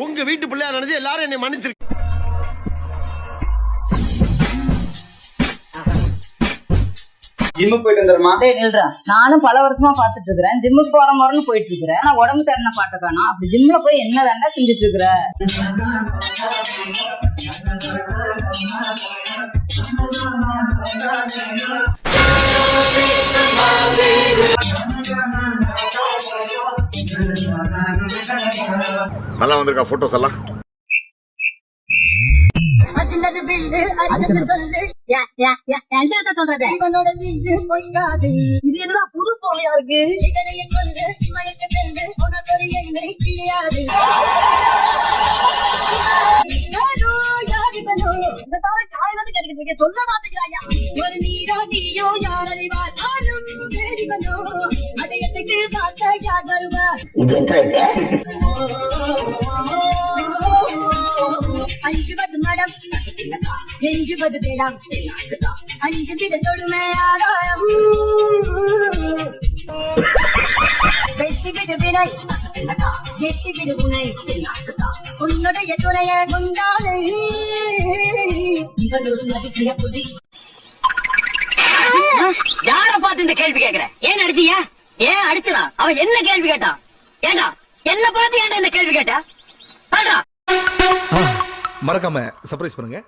உங்க வீட்டு பிள்ளையா நினைச்சு எல்லாரும் என்னை மன்னிச்சிருக்கு. ஜிம்முக்கு போயிட்டு வந்துடுமா? நானும் பல வருஷமா பாத்துட்டு இருக்கிறேன். ஜிம்முக்கு போற முறைன்னு போயிட்டு இருக்கிறேன். ஆனா உடம்பு தரண பாட்ட காணும். அப்படி ஜிம்ல போய் என்ன தாண்டா செஞ்சுட்டு இருக்கிற? நல்லா வந்திருக்கா போட்டோஸ் எல்லாம். இது என்ன புது போலியா இருக்கு? சொல்ல மாட்டேங்கிறாயா? ஒரு நீரோ நீயோ யார் அறிவார்? அதையத்துக்கு பார்க்க யார் வருவார்? அஞ்சுவது மடம் நெஞ்சுவது தேடம் அஞ்சு வித தொடுமையாரம் வெட்டி விடு வினை எட்டி விடு முனை உன்னுடைய துணைய முந்தானை இவன் ஒரு அதிசய புலி. யார பார்த்து இந்த கேள்வி கேக்குற? ஏன் அடிச்சியா? ஏன் அடிச்சனா? அவன் என்ன கேள்வி கேட்டான்? ஏண்டா என்ன பார்த்து ஏன்டா இந்த கேள்வி கேட்டா? மறக்காம சர்ப்ரைஸ் பண்ணுங்க.